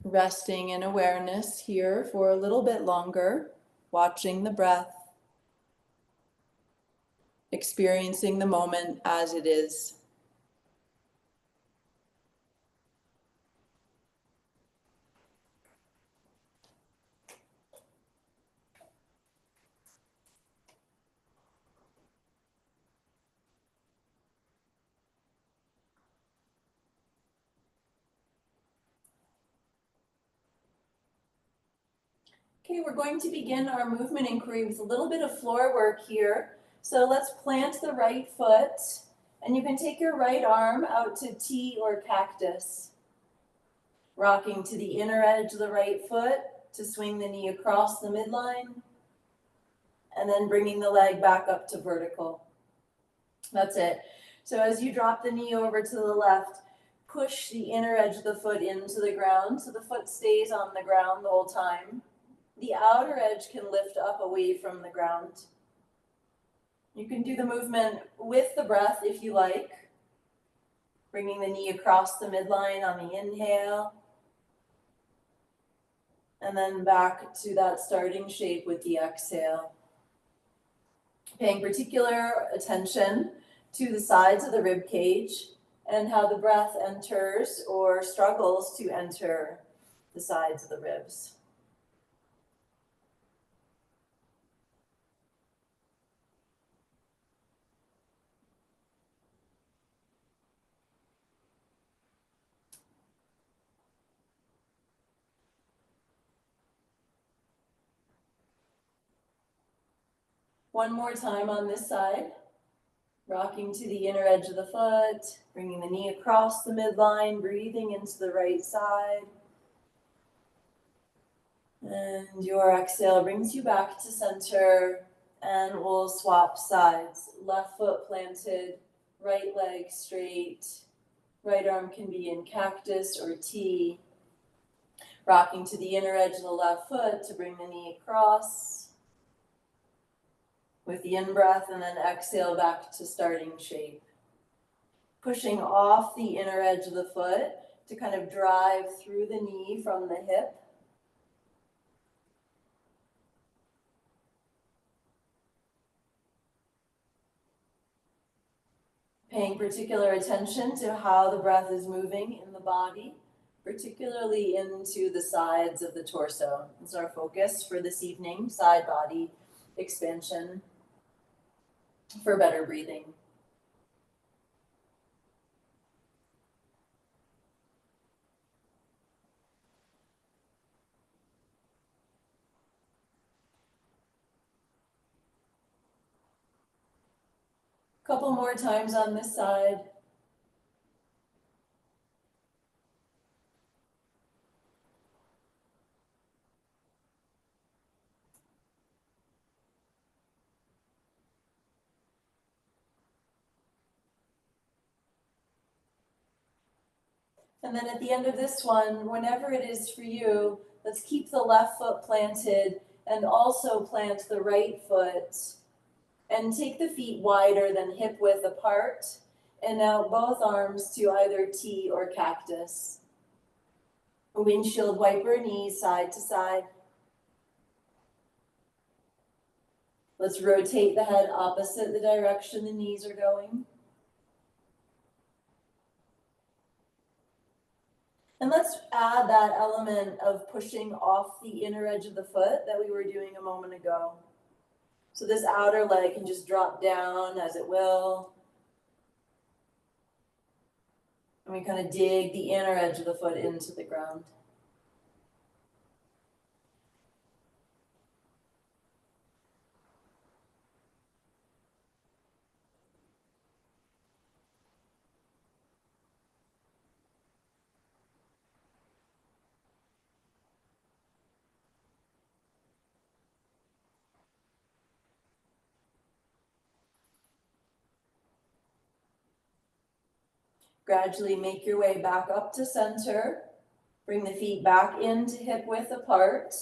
Resting in awareness here for a little bit longer, watching the breath, experiencing the moment as it is. Okay, we're going to begin our movement inquiry with a little bit of floor work here. So let's plant the right foot, and you can take your right arm out to T or cactus. Rocking to the inner edge of the right foot to swing the knee across the midline, and then bringing the leg back up to vertical. That's it. So as you drop the knee over to the left, push the inner edge of the foot into the ground so the foot stays on the ground the whole time. The outer edge can lift up away from the ground. You can do the movement with the breath if you like, bringing the knee across the midline on the inhale, and then back to that starting shape with the exhale. Paying particular attention to the sides of the rib cage and how the breath enters or struggles to enter the sides of the ribs. One more time on this side. Rocking to the inner edge of the foot, bringing the knee across the midline, breathing into the right side. And your exhale brings you back to center, and we'll swap sides. Left foot planted, right leg straight. Right arm can be in cactus or T. Rocking to the inner edge of the left foot to bring the knee across. With the in-breath, and then exhale back to starting shape. Pushing off the inner edge of the foot to kind of drive through the knee from the hip. Paying particular attention to how the breath is moving in the body, particularly into the sides of the torso. That's our focus for this evening, side body expansion for better breathing. Couple more times on this side. And then at the end of this one, whenever it is for you, let's keep the left foot planted and also plant the right foot. And take the feet wider than hip width apart. And now both arms to either T or cactus. Windshield wiper knees side to side. Let's rotate the head opposite the direction the knees are going. And let's add that element of pushing off the inner edge of the foot that we were doing a moment ago. So this outer leg can just drop down as it will. And we kind of dig the inner edge of the foot into the ground. Gradually make your way back up to center. Bring the feet back into hip width apart.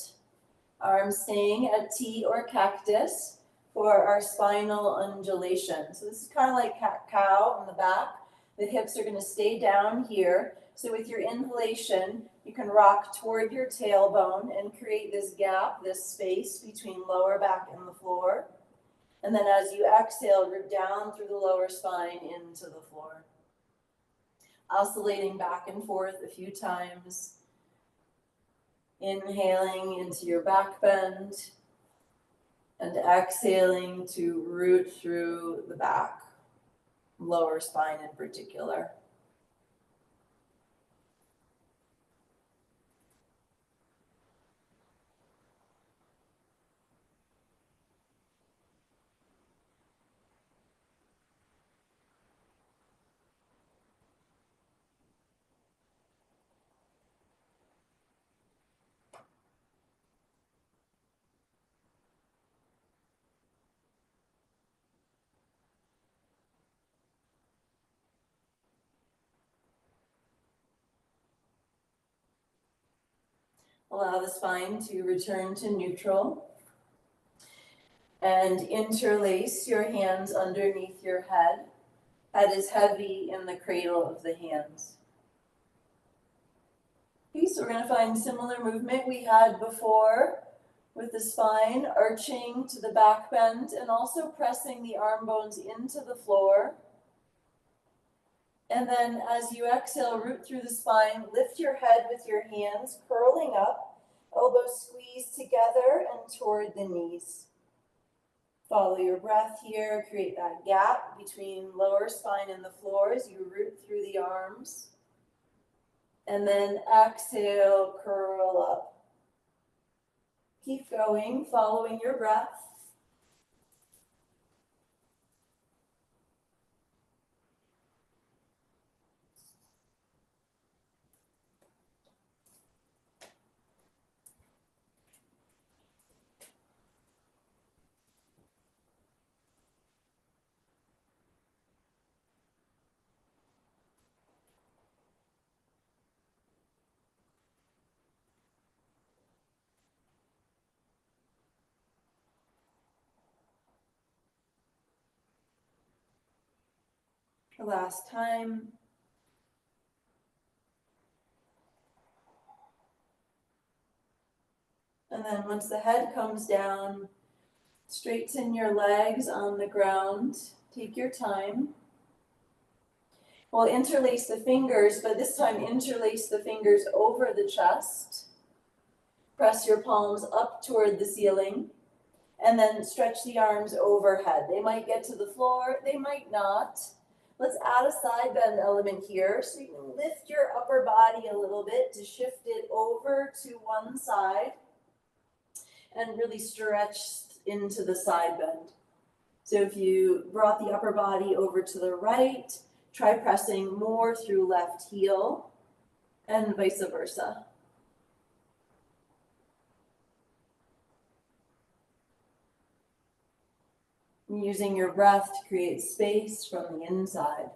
Arms staying at T or cactus for our spinal undulation. So this is kind of like cat-cow on the back. The hips are going to stay down here. So with your inhalation, You can rock toward your tailbone and create this gap, this space between lower back and the floor. And then as you exhale, root down through the lower spine into the floor. Oscillating back and forth a few times. Inhaling into your back bend and exhaling to root through the back, lower spine in particular. Allow the spine to return to neutral and interlace your hands underneath your head. Head is heavy in the cradle of the hands. Okay, so we're going to find similar movement we had before with the spine arching to the back bend and also pressing the arm bones into the floor. And then as you exhale, root through the spine, lift your head with your hands, curling up, elbows squeeze together and toward the knees. Follow your breath here, create that gap between lower spine and the floor as you root through the arms. And then exhale, curl up. Keep going, following your breath. Last time. And then once the head comes down, straighten your legs on the ground. Take your time. We'll interlace the fingers, but this time interlace the fingers over the chest. Press your palms up toward the ceiling. And then stretch the arms overhead. They might get to the floor, they might not. Let's add a side bend element here. So you can lift your upper body a little bit to shift it over to one side and really stretch into the side bend. So if you brought the upper body over to the right, try pressing more through left heel and vice versa. Using your breath to create space from the inside.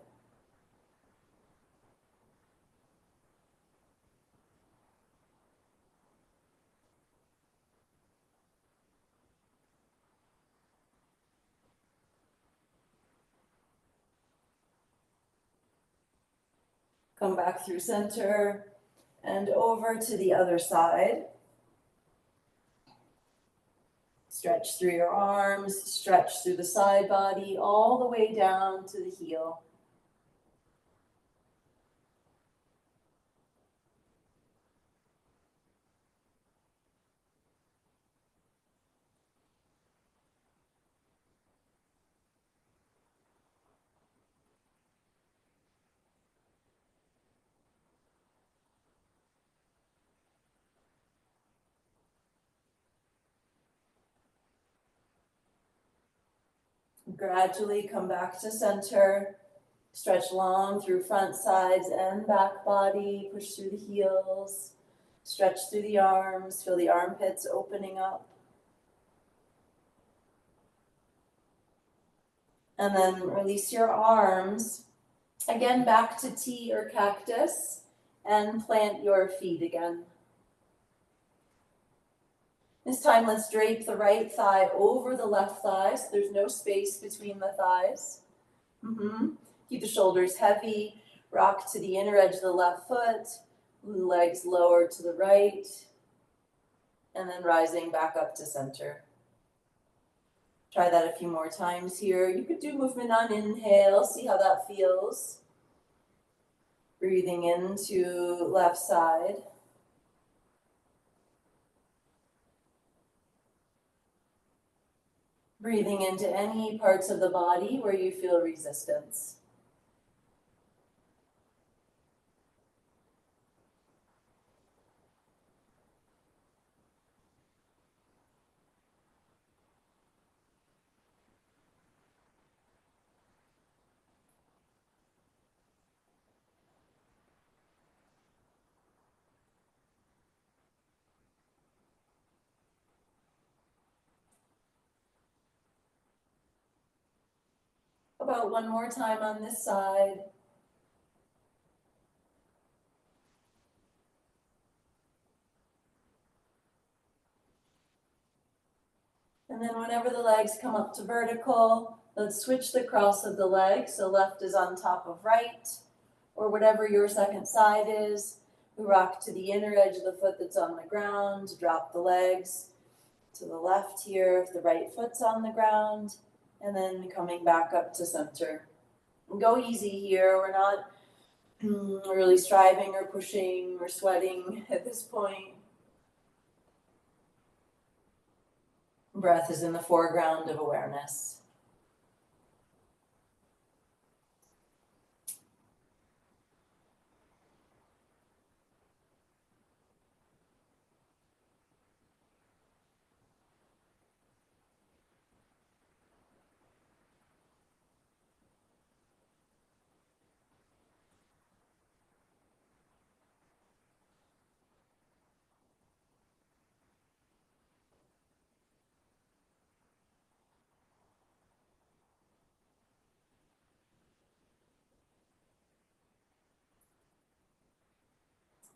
Come back through center and over to the other side. Stretch through your arms, stretch through the side body, all the way down to the heel. Gradually come back to center. Stretch long through front sides and back body. Push through the heels. Stretch through the arms. Feel the armpits opening up. And then release your arms. Again, back to T or cactus. And plant your feet again. This time, let's drape the right thigh over the left thigh so there's no space between the thighs. Keep the shoulders heavy. Rock to the inner edge of the left foot. Legs lower to the right, and then rising back up to center. Try that a few more times here. You could do movement on inhale, see how that feels. Breathing into left side. Breathing into any parts of the body where you feel resistance. About one more time on this side. And then whenever the legs come up to vertical, let's switch the cross of the legs. So left is on top of right, or whatever your second side is. We rock to the inner edge of the foot that's on the ground, drop the legs to the left here if the right foot's on the ground, and then coming back up to center. And go easy here. We're not really striving or pushing or sweating at this point. Breath is in the foreground of awareness.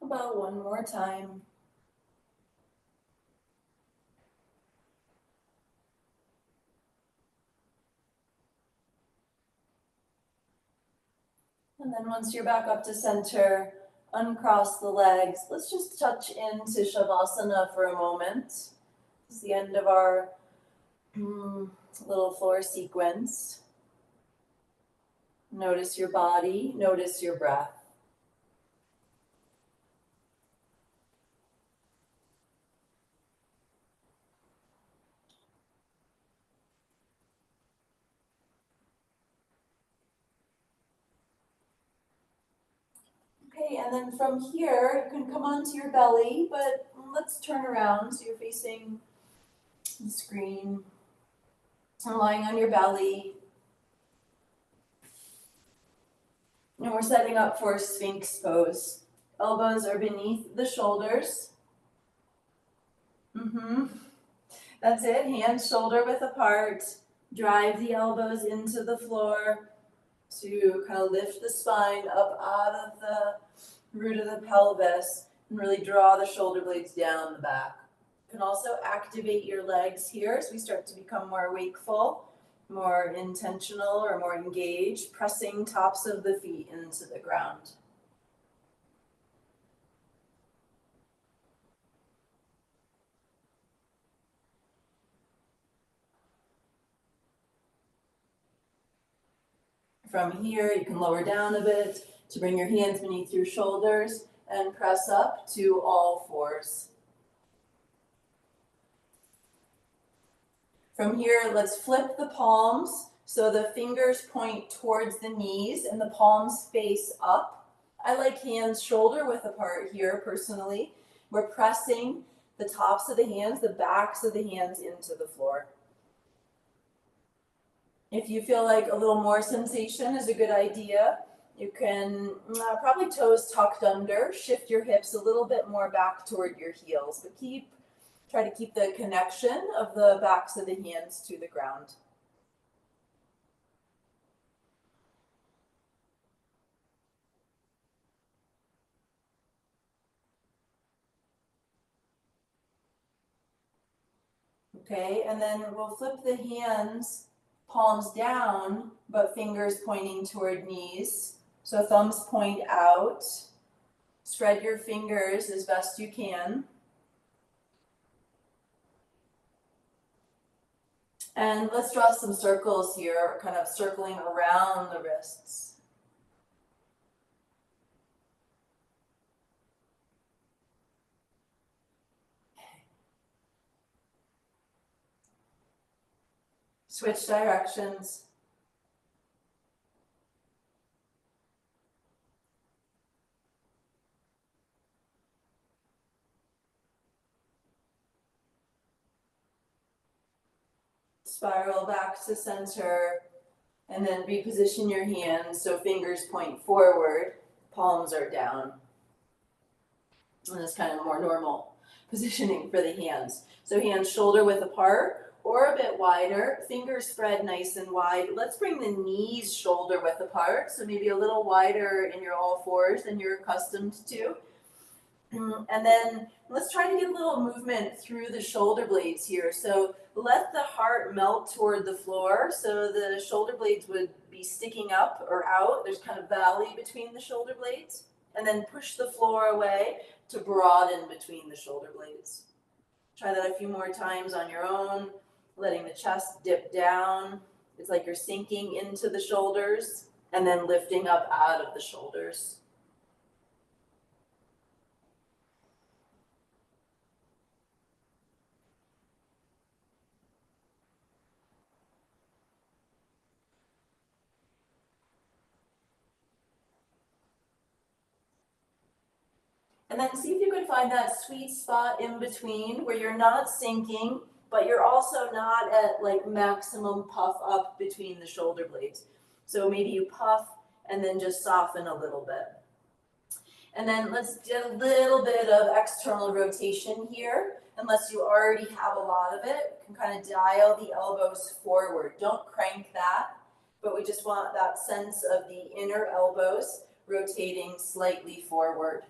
About one more time. And then once you're back up to center, uncross the legs. Let's just touch into Shavasana for a moment. This is the end of our little floor sequence. Notice your body, notice your breath. Okay, and then from here, you can come onto your belly, but let's turn around so you're facing the screen. And lying on your belly. And we're setting up for Sphinx pose. Elbows are beneath the shoulders. That's it, hands shoulder width apart. Drive the elbows into the floor to kind of lift the spine up out of the root of the pelvis and really draw the shoulder blades down the back. You can also activate your legs here as we start to become more wakeful, more intentional or more engaged, pressing tops of the feet into the ground. From here, you can lower down a bit to bring your hands beneath your shoulders and press up to all fours. From here, let's flip the palms so the fingers point towards the knees and the palms face up. I like hands shoulder width apart here personally. We're pressing the tops of the hands, the backs of the hands into the floor. If you feel like a little more sensation is a good idea, you can probably toes tucked under, shift your hips a little bit more back toward your heels, but try to keep the connection of the backs of the hands to the ground. Okay, and then we'll flip the hands, palms down, but fingers pointing toward knees. So thumbs point out. Spread your fingers as best you can. And let's draw some circles here, kind of circling around the wrists. Switch directions. Spiral back to center, and then reposition your hands so fingers point forward, palms are down. And that's kind of more normal positioning for the hands. So hands shoulder width apart or a bit wider, fingers spread nice and wide. Let's bring the knees shoulder width apart, so maybe a little wider in your all fours than you're accustomed to. And then let's try to get a little movement through the shoulder blades here. So let the heart melt toward the floor, so the shoulder blades would be sticking up or out. There's kind of valley between the shoulder blades. And then push the floor away to broaden between the shoulder blades. Try that a few more times on your own, letting the chest dip down. It's like you're sinking into the shoulders and then lifting up out of the shoulders. And then see if you can find that sweet spot in between where you're not sinking, but you're also not at like maximum puff up between the shoulder blades. So maybe you puff and then just soften a little bit. And then let's do a little bit of external rotation here. Unless you already have a lot of it, you can kind of dial the elbows forward. Don't crank that, but we just want that sense of the inner elbows rotating slightly forward.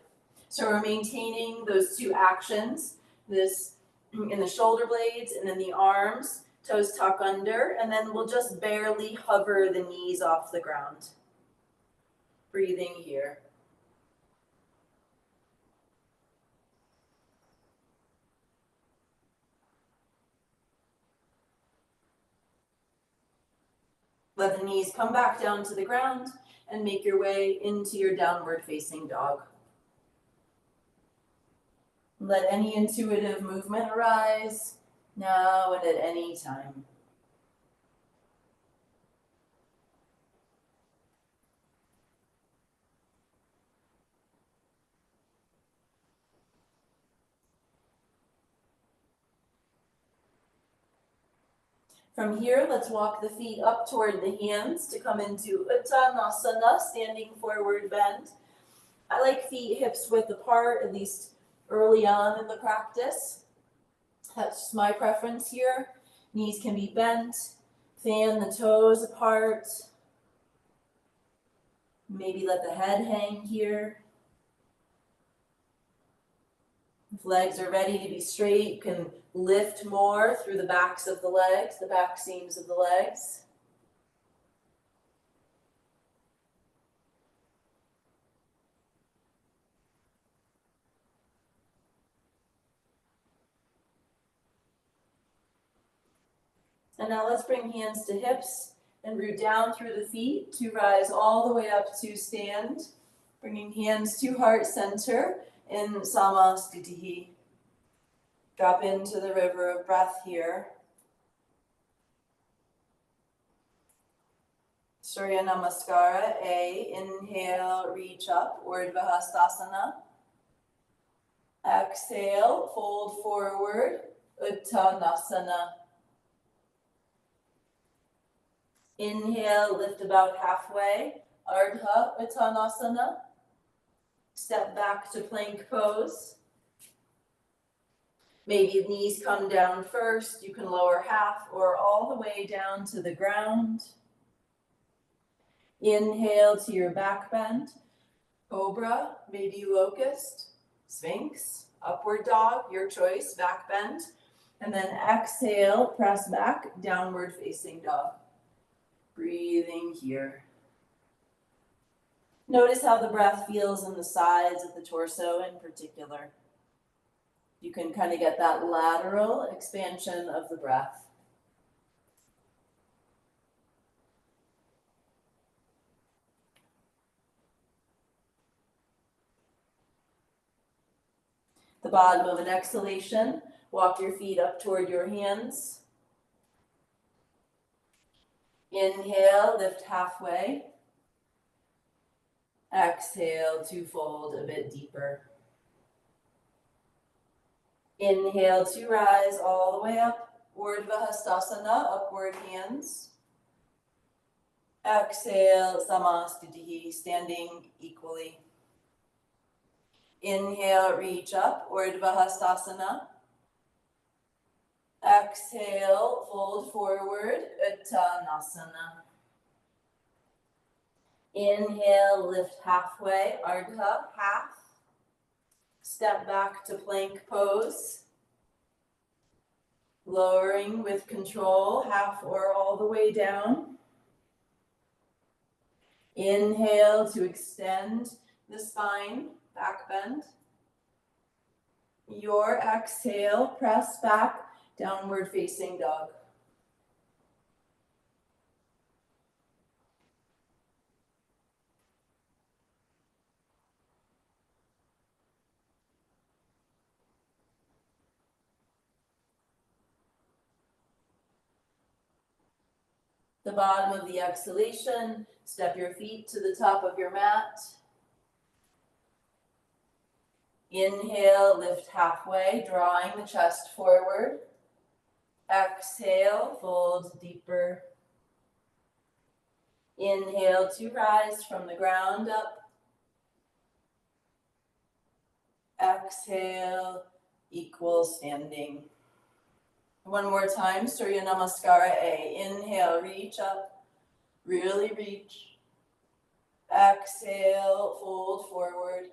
So we're maintaining those two actions, this in the shoulder blades and then the arms, toes tuck under, and then we'll just barely hover the knees off the ground. Breathing here. Let the knees come back down to the ground and make your way into your downward facing dog. Let any intuitive movement arise now and at any time. From here, let's walk the feet up toward the hands to come into Uttanasana, standing forward bend. I like feet hips width apart, at least early on in the practice. That's just my preference here. Knees can be bent, fan the toes apart. Maybe let the head hang here. If legs are ready to be straight, you can lift more through the backs of the legs, the back seams of the legs. And now let's bring hands to hips and root down through the feet to rise all the way up to stand. Bringing hands to heart center in Samasthiti. Drop into the river of breath here. Surya Namaskara, A. Inhale, reach up, Urdhva Hastasana. Exhale, fold forward, Uttanasana. Inhale, lift about halfway, Ardha Uttanasana. Step back to plank pose. Maybe knees come down first. You can lower half or all the way down to the ground. Inhale to your back bend. Cobra, maybe locust, sphinx, upward dog, your choice, back bend. And then exhale, press back, downward facing dog. Breathing here. Notice how the breath feels in the sides of the torso in particular. You can kind of get that lateral expansion of the breath. The bottom of an exhalation, walk your feet up toward your hands. Inhale, lift halfway. Exhale to fold a bit deeper. Inhale to rise all the way up. Urdhva Hastasana, upward hands. Exhale, Samastitihi, standing equally. Inhale, reach up, Urdhva Hastasana. Exhale, fold forward, Uttanasana. Inhale, lift halfway, Ardha, half. Step back to plank pose. Lowering with control, half or all the way down. Inhale to extend the spine, back bend. Your exhale, press back, downward facing dog. The bottom of the exhalation, step your feet to the top of your mat. Inhale, lift halfway, drawing the chest forward. Exhale, fold deeper. Inhale to rise from the ground up. Exhale, equal standing. One more time, Surya Namaskara A. Inhale, reach up, really reach. Exhale, fold forward.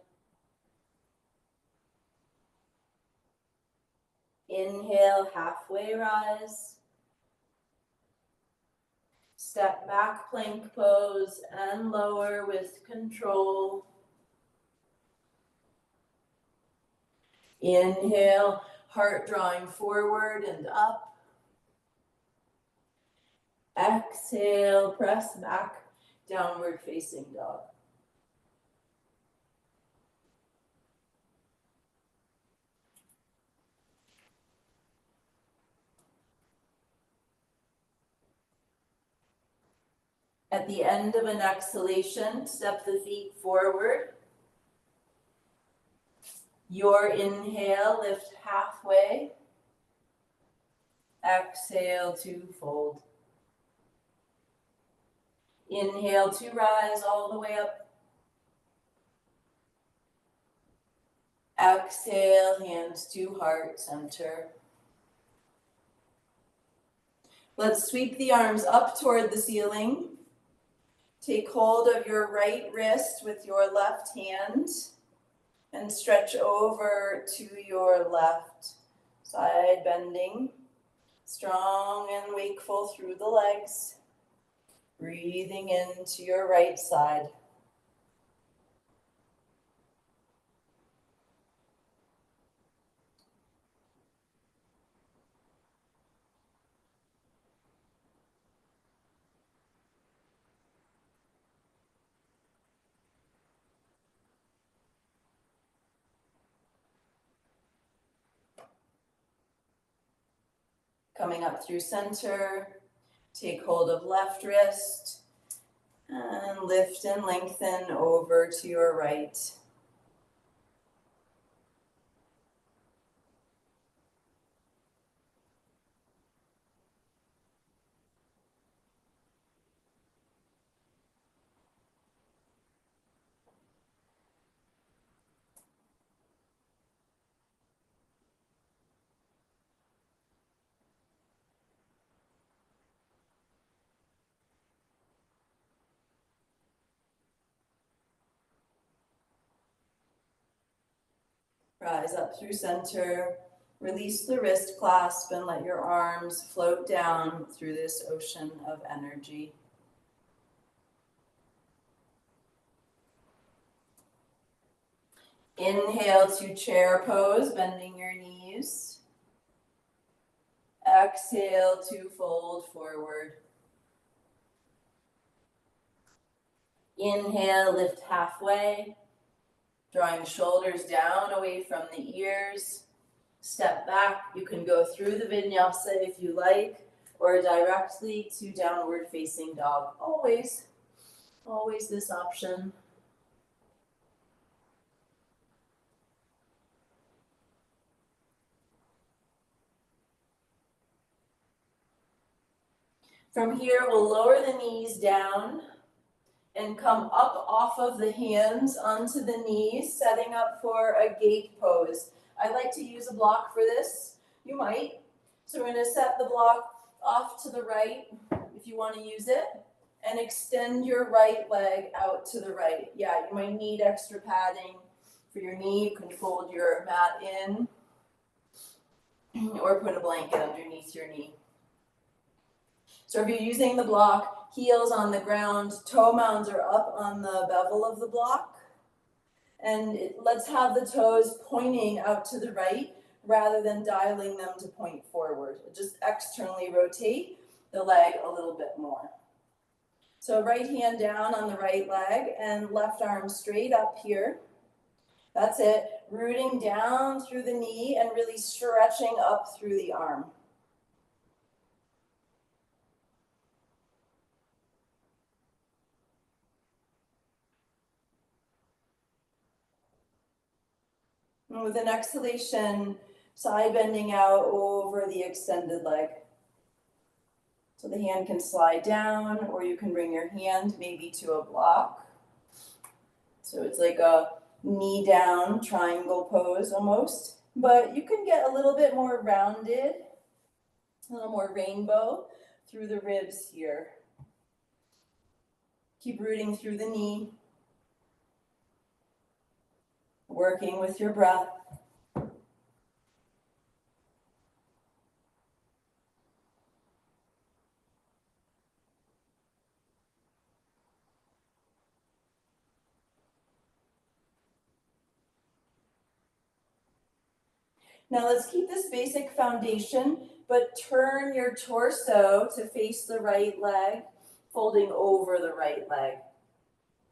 Inhale, halfway rise. Step back, plank pose, and lower with control. Inhale, heart drawing forward and up. Exhale, press back, downward facing dog. At the end of an exhalation, step the feet forward. Your inhale, lift halfway. Exhale to fold. Inhale to rise all the way up. Exhale, hands to heart center. Let's sweep the arms up toward the ceiling. Take hold of your right wrist with your left hand and stretch over to your left. Side bending, strong and wakeful through the legs. Breathing into your right side. Coming up through center, take hold of left wrist and lift and lengthen over to your right. Rise up through center, release the wrist clasp and let your arms float down through this ocean of energy. Inhale to chair pose, bending your knees. Exhale to fold forward. Inhale, lift halfway, drawing shoulders down away from the ears. Step back. You can go through the vinyasa if you like, or directly to downward facing dog. Always this option. From here, we'll lower the knees down and come up off of the hands onto the knees, setting up for a gate pose. I like to use a block for this. You might. So we're going to set the block off to the right if you want to use it, and extend your right leg out to the right. Yeah, you might need extra padding for your knee. You can fold your mat in or put a blanket underneath your knee. So if you're using the block, heels on the ground, toe mounds are up on the bevel of the block. And let's have the toes pointing out to the right rather than dialing them to point forward. Just externally rotate the leg a little bit more. So right hand down on the right leg and left arm straight up here. That's it. Rooting down through the knee and really stretching up through the arm. And with an exhalation, side bending out over the extended leg. So the hand can slide down, or you can bring your hand maybe to a block. So it's like a knee down triangle pose almost. But you can get a little bit more rounded, a little more rainbow through the ribs here. Keep rooting through the knee. Working with your breath. Now let's keep this basic foundation, but turn your torso to face the right leg, folding over the right leg.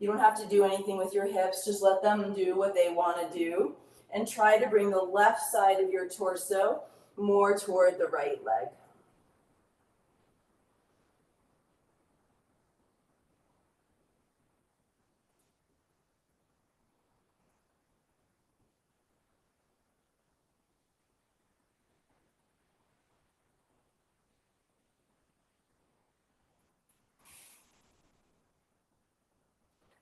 You don't have to do anything with your hips, just let them do what they want to do. And try to bring the left side of your torso more toward the right leg.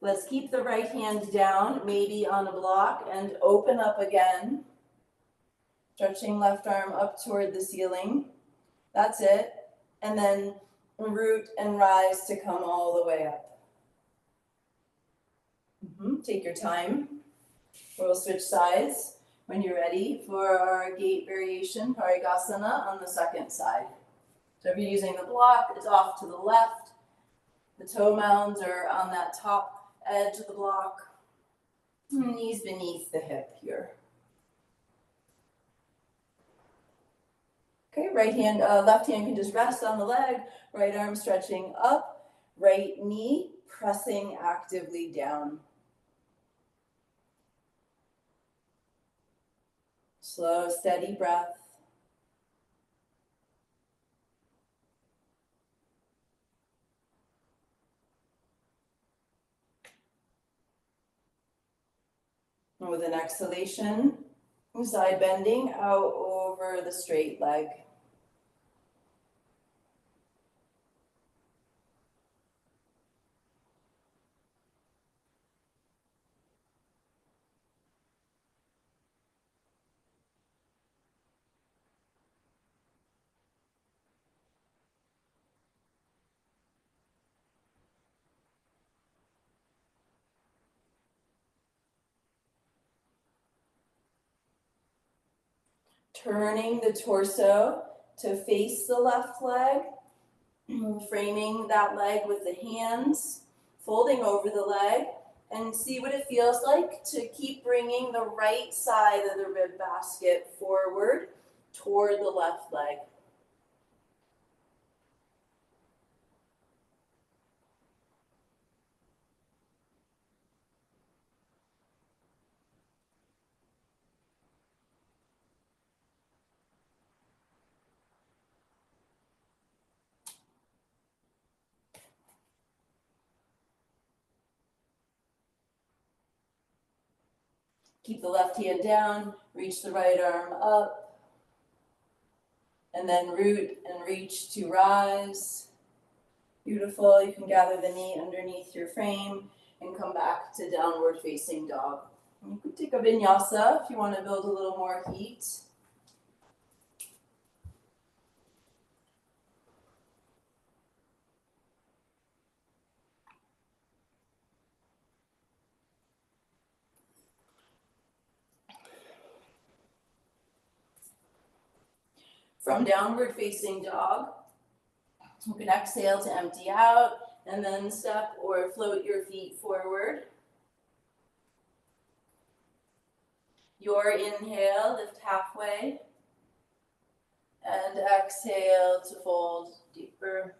Let's keep the right hand down, maybe on a block, and open up again. Stretching left arm up toward the ceiling. That's it. And then root and rise to come all the way up. Take your time. We'll switch sides when you're ready for our gate variation, Parigasana, on the second side. So if you're using the block, it's off to the left. The toe mounds are on that top edge of the block. Knees beneath the hip here. Okay, left hand can just rest on the leg, right arm stretching up, right knee pressing actively down. Slow, steady breath. And with an exhalation, side bending out over the straight leg. Turning the torso to face the left leg, framing that leg with the hands, folding over the leg, and see what it feels like to keep bringing the right side of the rib basket forward toward the left leg. Keep the left hand down, reach the right arm up, and then root and reach to rise. Beautiful. You can gather the knee underneath your frame and come back to downward facing dog. And you can take a vinyasa if you want to build a little more heat. From downward facing dog, you can exhale to empty out and then step or float your feet forward. Your inhale, lift halfway, and exhale to fold deeper.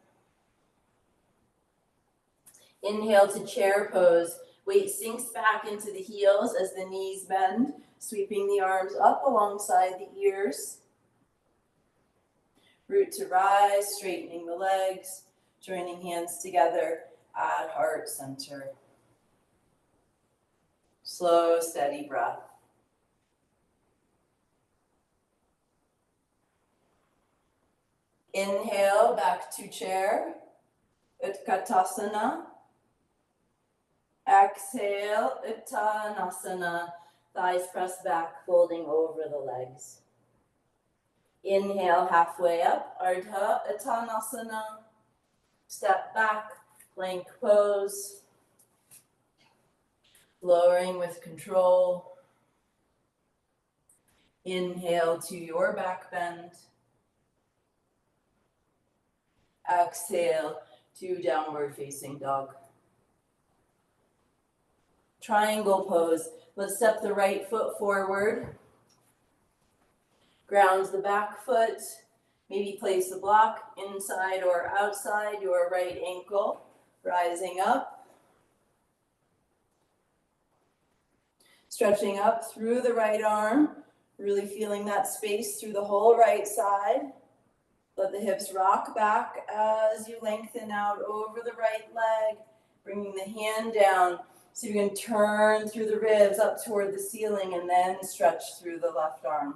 Inhale to chair pose. Weight sinks back into the heels as the knees bend, sweeping the arms up alongside the ears. Root to rise, straightening the legs, joining hands together at heart center. Slow, steady breath. Inhale, back to chair, Utkatasana. Exhale, Uttanasana. Thighs press back, folding over the legs. Inhale, halfway up, Ardha Uttanasana. Step back, plank pose. Lowering with control. Inhale to your back bend. Exhale to downward facing dog. Triangle pose. Let's step the right foot forward. Ground the back foot. Maybe place the block inside or outside your right ankle. Rising up. Stretching up through the right arm. Really feeling that space through the whole right side. Let the hips rock back as you lengthen out over the right leg, bringing the hand down so you can turn through the ribs up toward the ceiling and then stretch through the left arm.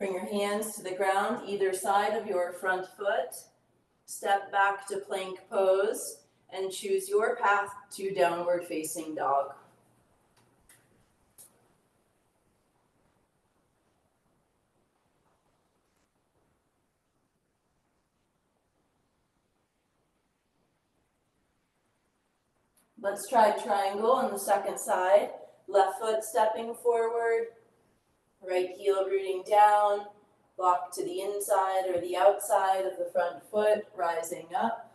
Bring your hands to the ground, either side of your front foot. Step back to plank pose and choose your path to downward facing dog. Let's try triangle on the second side. Left foot stepping forward, right heel rooting down, block to the inside or the outside of the front foot, rising up.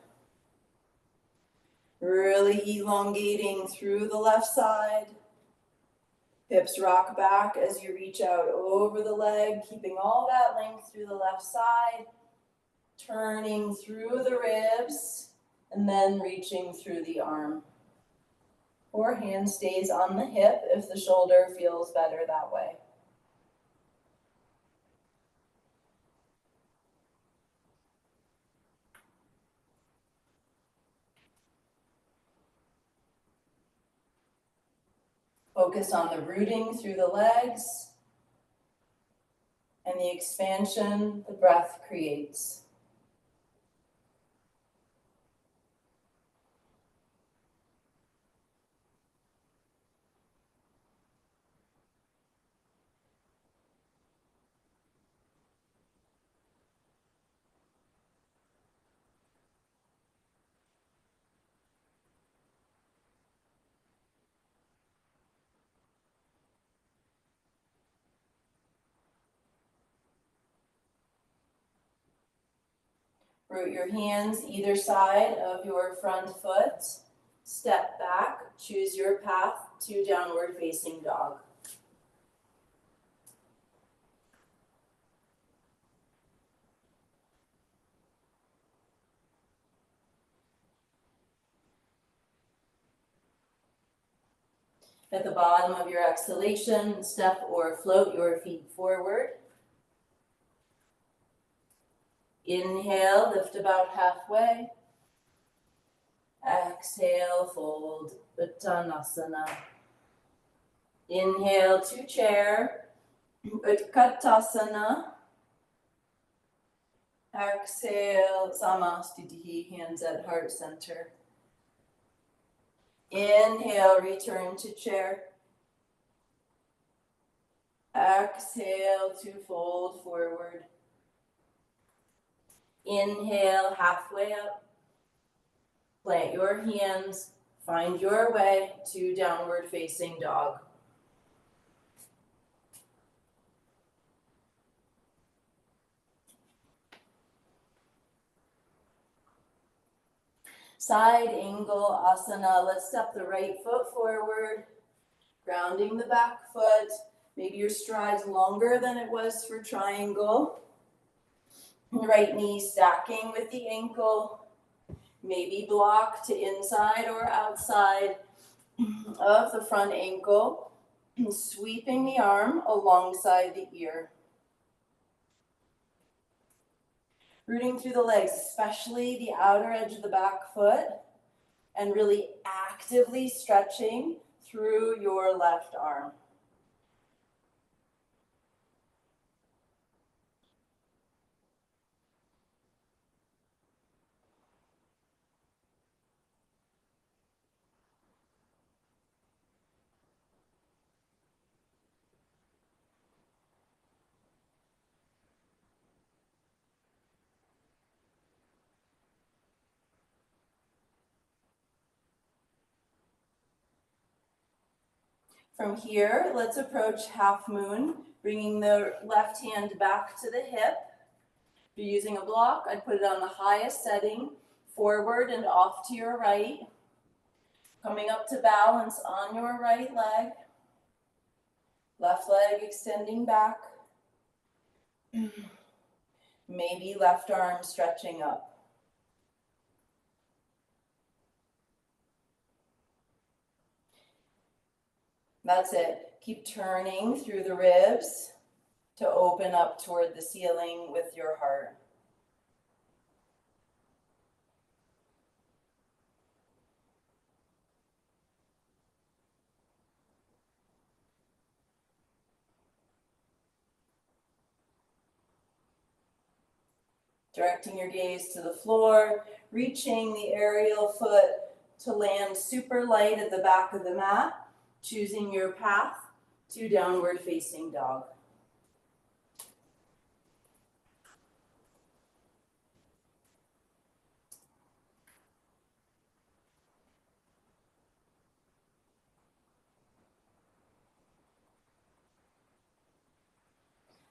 Really elongating through the left side. Hips rock back as you reach out over the leg, keeping all that length through the left side. Turning through the ribs and then reaching through the arm. Or hand stays on the hip if the shoulder feels better that way. Focus on the rooting through the legs and the expansion the breath creates. Root your hands either side of your front foot. Step back, choose your path to downward facing dog. At the bottom of your exhalation, step or float your feet forward. Inhale, lift about halfway. Exhale, fold, Uttanasana. Inhale to chair, Utkatasana. Exhale, Samastitihi, hands at heart center. Inhale, return to chair. Exhale to fold forward. Inhale, halfway up. Plant your hands, find your way to downward facing dog. Side angle asana. Let's step the right foot forward, grounding the back foot. Maybe your stride's longer than it was for triangle. Right knee stacking with the ankle. Maybe block to inside or outside of the front ankle. Sweeping the arm alongside the ear. Rooting through the legs, especially the outer edge of the back foot, and really actively stretching through your left arm. From here, let's approach half moon, bringing the left hand back to the hip. If you're using a block, I'd put it on the highest setting, forward and off to your right. Coming up to balance on your right leg. Left leg extending back. Maybe left arm stretching up. That's it. Keep turning through the ribs to open up toward the ceiling with your heart. Directing your gaze to the floor, reaching the aerial foot to land super light at the back of the mat, choosing your path to downward facing dog.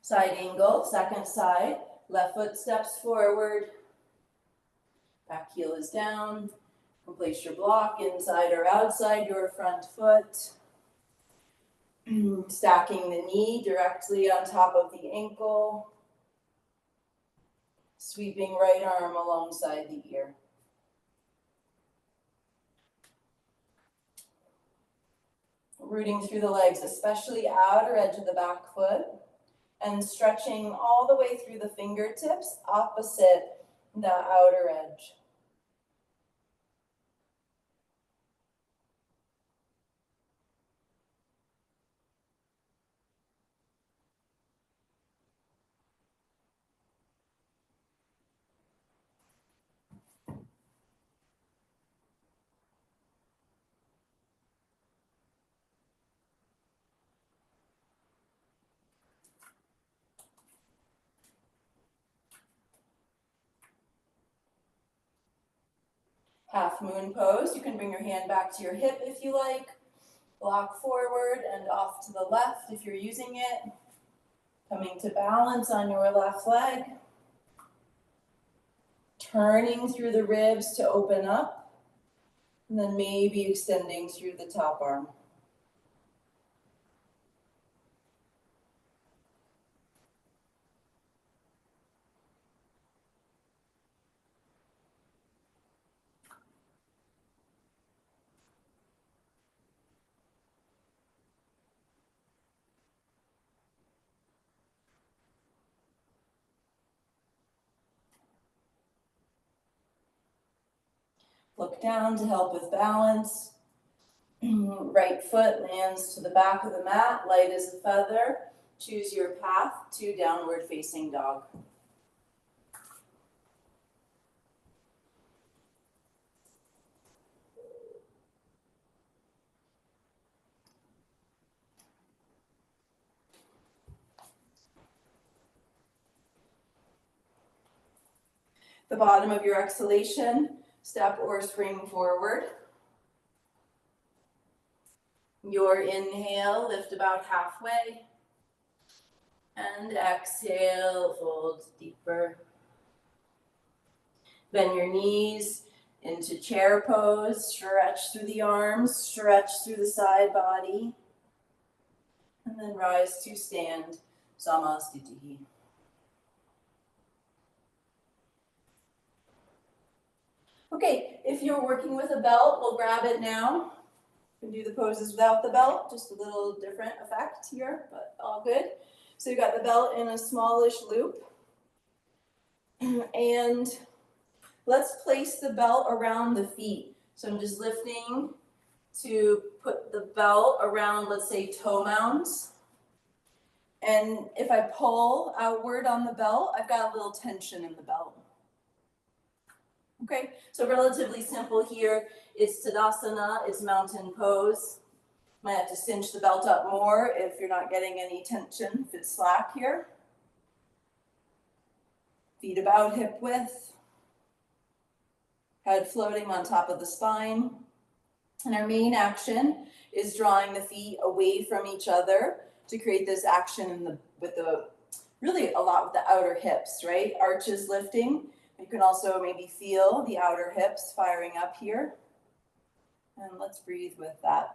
Side angle, second side, left foot steps forward, back heel is down. Place your block inside or outside your front foot. Stacking the knee directly on top of the ankle. Sweeping right arm alongside the ear. Rooting through the legs, especially outer edge of the back foot. And stretching all the way through the fingertips opposite the outer edge. Half moon pose. You can bring your hand back to your hip if you like. Block forward and off to the left if you're using it. Coming to balance on your left leg. Turning through the ribs to open up. And then maybe extending through the top arm. Look down to help with balance. Right foot lands to the back of the mat, light as a feather. Choose your path to downward facing dog. The bottom of your exhalation, step or spring forward. Your inhale, lift about halfway. And exhale, fold deeper. Bend your knees into chair pose. Stretch through the arms, stretch through the side body. And then rise to stand, Samasthiti. Okay, if you're working with a belt, we'll grab it now. You can do the poses without the belt, just a little different effect here, but all good. So you got the belt in a smallish loop. And let's place the belt around the feet. So I'm just lifting to put the belt around, let's say, toe mounds. And if I pull outward on the belt, I've got a little tension in the belt. Okay, so relatively simple here. It's Tadasana, it's mountain pose. Might have to cinch the belt up more if you're not getting any tension, if it's slack here. Feet about hip width. Head floating on top of the spine. And our main action is drawing the feet away from each other to create this action really a lot with the outer hips, right? Arches lifting. You can also maybe feel the outer hips firing up here. And let's breathe with that.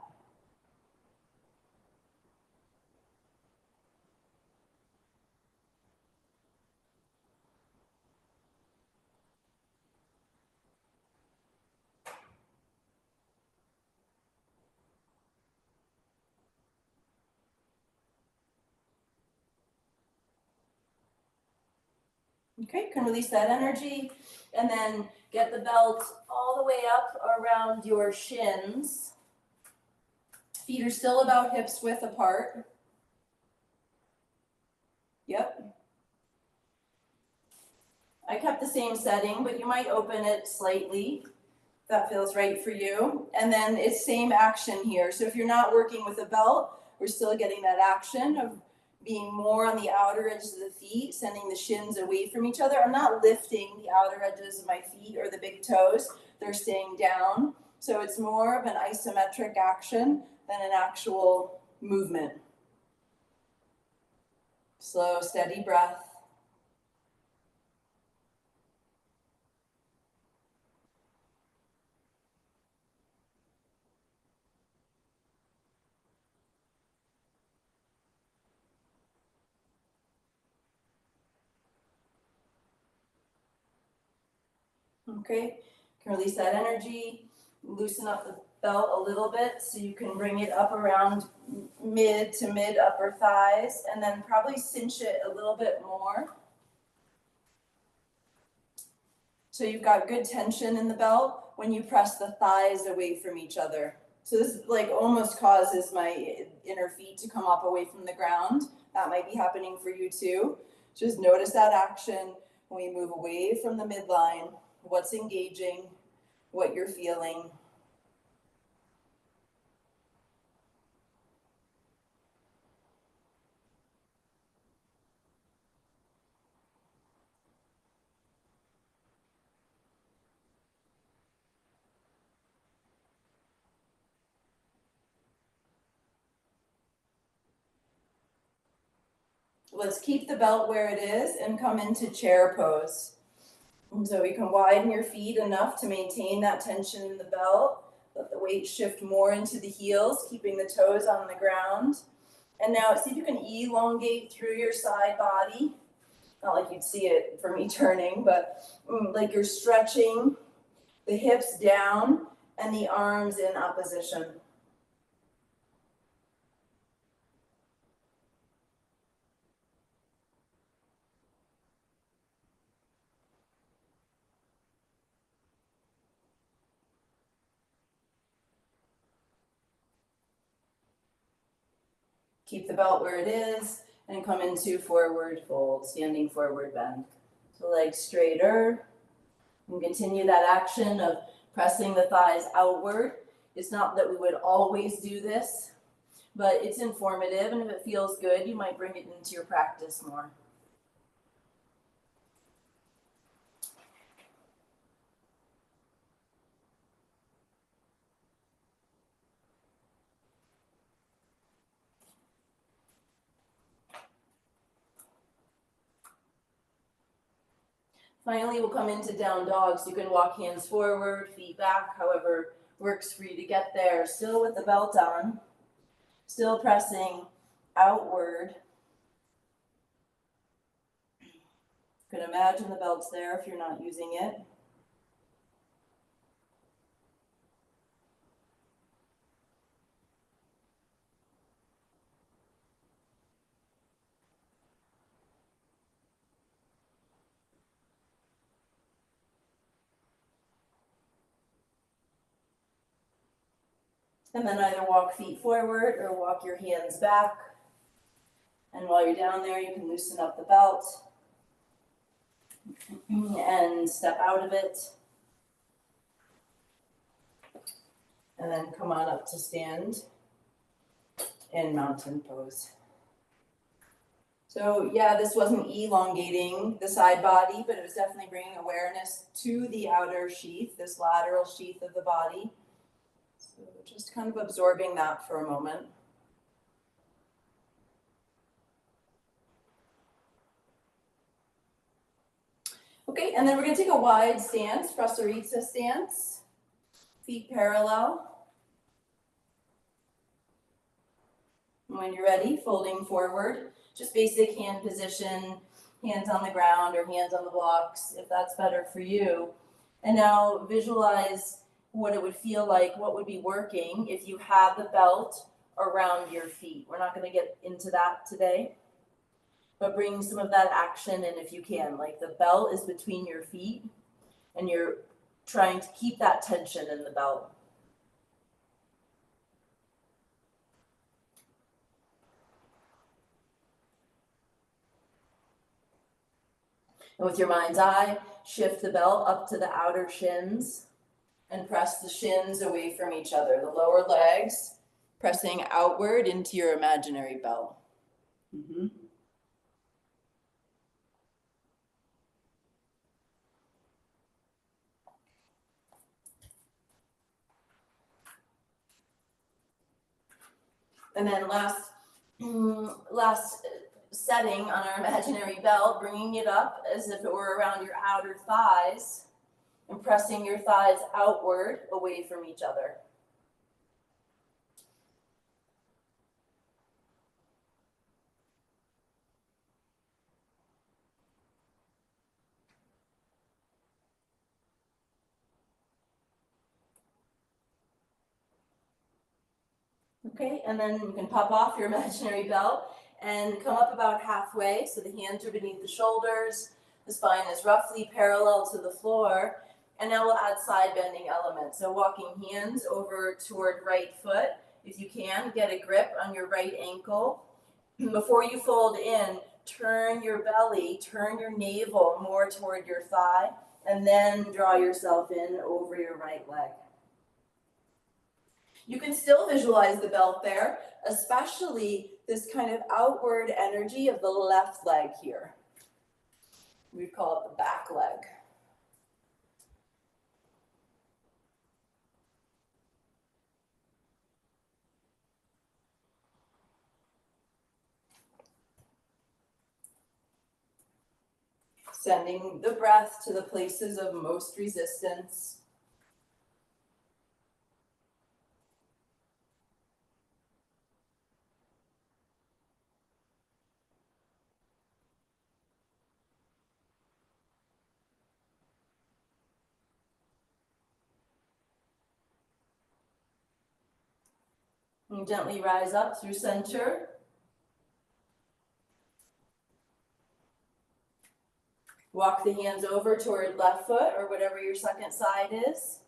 Okay, you can release that energy and then get the belt all the way up around your shins. Feet are still about hips width apart. Yep. I kept the same setting, but you might open it slightly if that feels right for you. And then it's same action here. So if you're not working with a belt, we're still getting that action of being more on the outer edges of the feet, sending the shins away from each other. I'm not lifting the outer edges of my feet or the big toes. They're staying down. So it's more of an isometric action than an actual movement. Slow, steady breath. Okay, you can release that energy, loosen up the belt a little bit so you can bring it up around mid to mid upper thighs, and then probably cinch it a little bit more. So you've got good tension in the belt when you press the thighs away from each other. So this like almost causes my inner feet to come up away from the ground. That might be happening for you too. Just notice that action when we move away from the midline. What's engaging, what you're feeling. Let's keep the belt where it is and come into chair pose. And so you can widen your feet enough to maintain that tension in the belt. Let the weight shift more into the heels, keeping the toes on the ground. And now see if you can elongate through your side body. Not like you'd see it for me turning, but like you're stretching the hips down and the arms in opposition. Keep the belt where it is and come into forward fold, standing forward bend. So legs straighter. And continue that action of pressing the thighs outward. It's not that we would always do this, but it's informative, and if it feels good, you might bring it into your practice more. Finally, we'll come into down dog, so you can walk hands forward, feet back, however works for you to get there. Still with the belt on, still pressing outward. You can imagine the belt's there if you're not using it. And then either walk feet forward or walk your hands back. And while you're down there, you can loosen up the belt and step out of it. And then come on up to stand in mountain pose. So yeah, this wasn't elongating the side body, but it was definitely bringing awareness to the outer sheath, this lateral sheath of the body. So just kind of absorbing that for a moment. Okay, and then we're going to take a wide stance, Prasarita stance, feet parallel. And when you're ready, folding forward, just basic hand position, hands on the ground or hands on the blocks, if that's better for you. And now visualize what it would feel like, what would be working if you had the belt around your feet. We're not going to get into that today, but bring some of that action in if you can. Like the belt is between your feet and you're trying to keep that tension in the belt. And with your mind's eye, shift the belt up to the outer shins and press the shins away from each other. The lower legs pressing outward into your imaginary belt. Mm-hmm. And then last setting on our imaginary belt, bringing it up as if it were around your outer thighs and pressing your thighs outward away from each other. Okay, and then you can pop off your imaginary belt and come up about halfway. So the hands are beneath the shoulders, the spine is roughly parallel to the floor. And now we'll add side bending elements. So walking hands over toward right foot. If you can, get a grip on your right ankle. Before you fold in, turn your belly, turn your navel more toward your thigh, and then draw yourself in over your right leg. You can still visualize the belt there, especially this kind of outward energy of the left leg here. We call it the back leg. Sending the breath to the places of most resistance. And gently rise up through center. Walk the hands over toward left foot or whatever your second side is.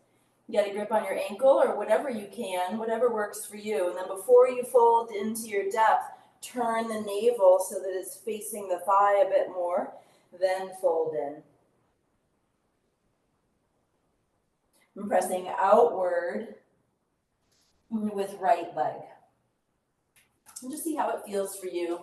Get a grip on your ankle or whatever you can, whatever works for you. And then before you fold into your depth, turn the navel so that it's facing the thigh a bit more, then fold in. And pressing outward with right leg. And just see how it feels for you.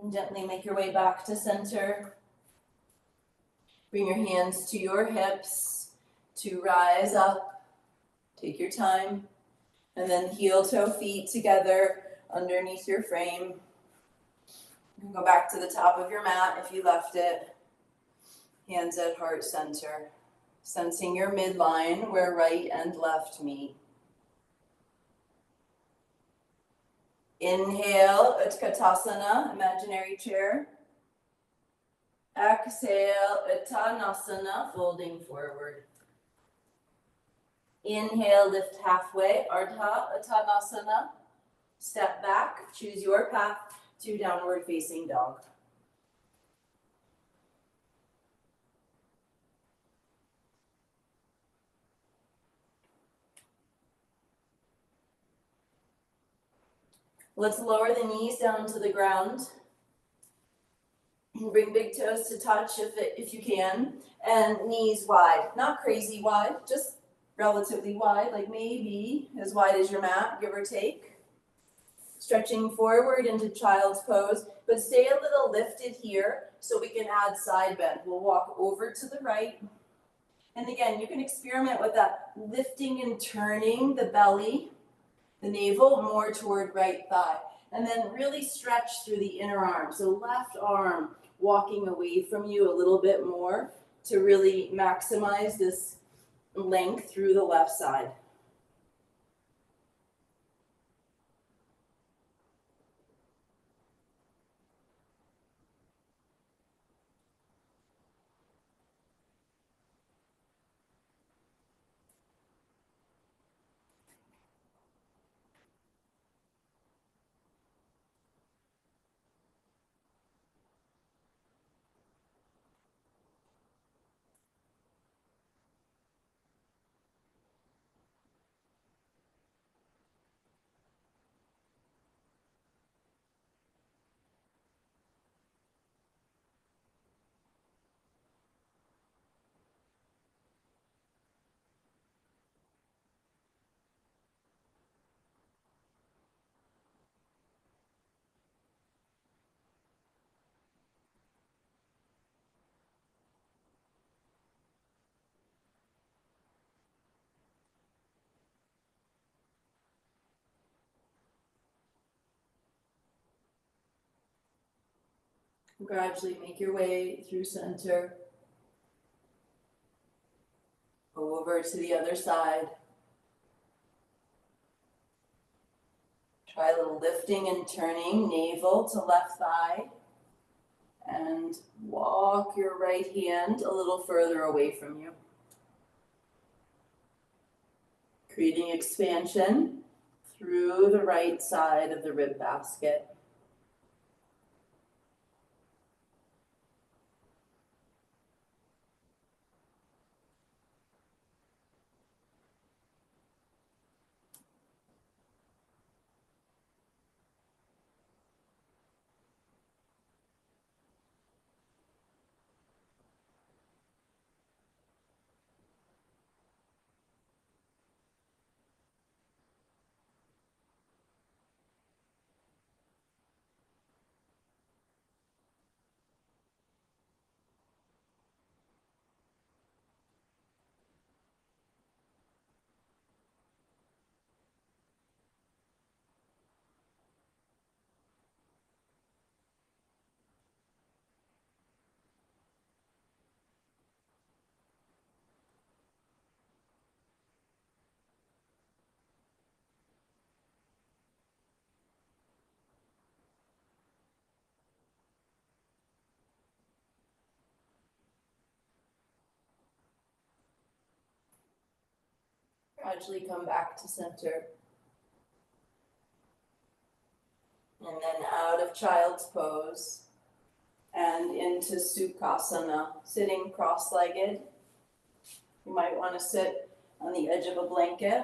And gently make your way back to center. Bring your hands to your hips to rise up. Take your time. And then heel toe feet together underneath your frame. You can go back to the top of your mat if you left it. Hands at heart center. Sensing your midline where right and left meet. Inhale, Utkatasana, imaginary chair. Exhale, Uttanasana, folding forward. Inhale, lift halfway, Ardha Uttanasana. Step back, choose your path to downward facing dog. Let's lower the knees down to the ground. Bring big toes to touch if you can, and knees wide. Not crazy wide, just relatively wide, like maybe as wide as your mat, give or take. Stretching forward into child's pose, but stay a little lifted here so we can add side bend. We'll walk over to the right. And again, you can experiment with that lifting and turning the belly, the navel more toward right thigh. And then really stretch through the inner arm. So left arm walking away from you a little bit more to really maximize this length through the left side. Gradually make your way through center, over to the other side. Try a little lifting and turning, navel to left thigh. And walk your right hand a little further away from you. Creating expansion through the right side of the rib basket. gradually come back to center. And then out of child's pose and into Sukhasana, sitting cross-legged. You might want to sit on the edge of a blanket.